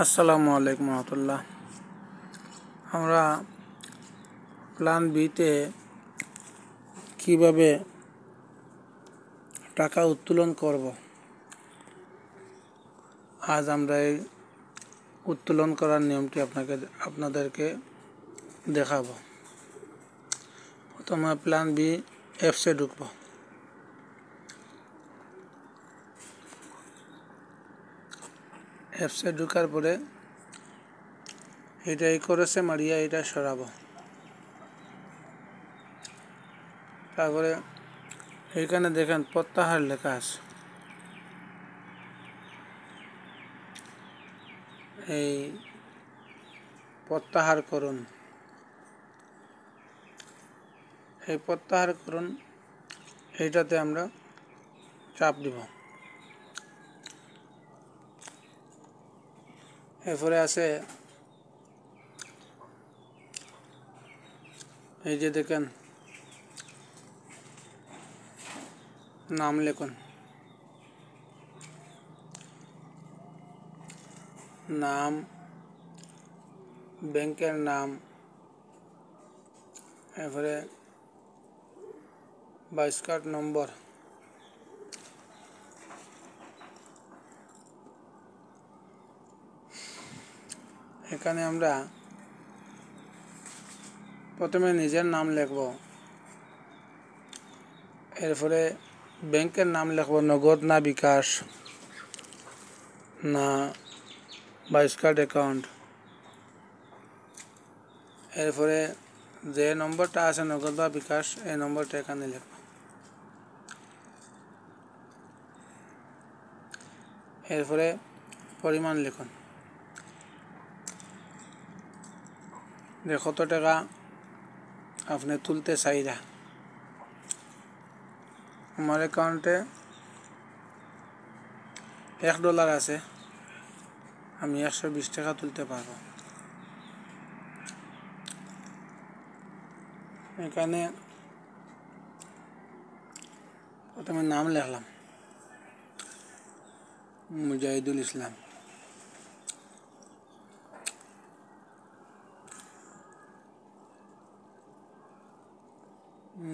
আসসালামু আলাইকুম রহমতুল্লাহ। আমরা প্ল্যান বিতে কিভাবে টাকা উত্তোলন করব, আজ আমরা এই উত্তোলন করার নিয়মটি আপনাদেরকে দেখাবো। প্রথমে প্ল্যান বি অ্যাপসে ঢুকব। অ্যাপসে ঢুকার পরে এটা এই করেছে মারিয়া, এটা সরাবো। তারপরে এইখানে দেখেন প্রত্যাহার লেখা আছে, এই প্রত্যাহার করুন, এই প্রত্যাহার করুন, এইটাতে আমরা চাপ দিব। এরপরে আছে এই যে দেখেন নাম লিখুন, নাম, ব্যাংকের নাম, এরপরে 22 কার্ড নম্বর, এখানে আমরা প্রথমে নিজের নাম লিখব, এরপরে ব্যাংকের নাম লিখব, নগদ না বিকাশ না 22 কার্ড অ্যাকাউন্ট। এরপরে যে নম্বরটা আছে নগদ বা বিকাশ, এই নম্বরটা এখানে লিখব। এরপরে পরিমাণ লিখুন, যে কত টাকা আপনি তুলতে চাইরা। আমার অ্যাকাউন্টে $1 আছে, আমি 120 টাকা তুলতে পারবো। এখানে প্রথমে নাম লিখলাম মুজাহিদুল ইসলাম,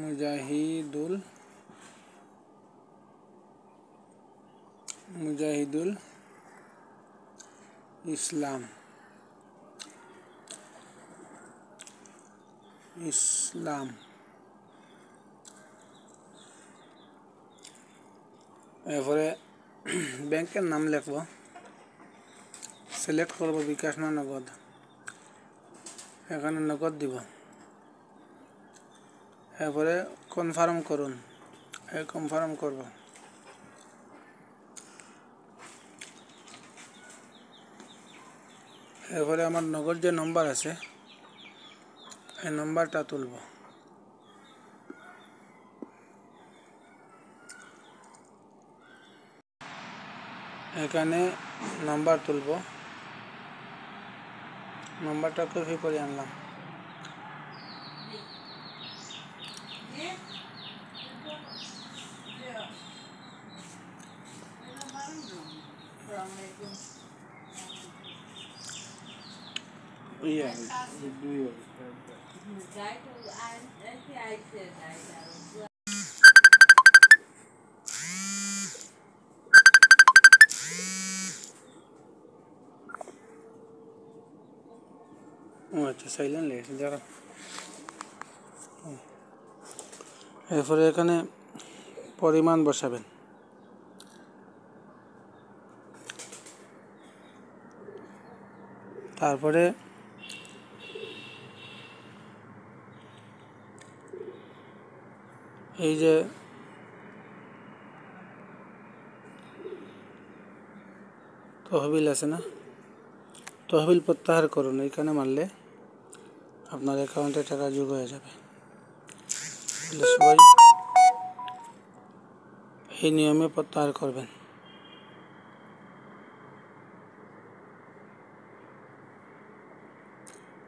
মুজাহিদুল ইসলাম, এরপরে ব্যাংকের নাম লিখব, সিলেক্ট করব বিকাশ না নগদ, এখানে নগদ দিব। এরপরে কনফার্ম করুন, কনফার্ম করব। এরপরে আমার নগদ যে নম্বর আছে এই নম্বরটা তুলব, এখানে নাম্বার তুলব, নাম্বারটা কপি করে আনলাম। আচ্ছা সাইলেন্ট লেগেছে যারা। এরপরে এখানে পরিমাণ বসাবেন, তারপরে এই যে তহবিল আছে না, তহবিল প্রত্যাহার করুন, এইখানে মারলে আপনার অ্যাকাউন্টে টাকা যোগ হয়ে যাবে। সবাই এই নিয়মে প্রত্যাহার করবেন।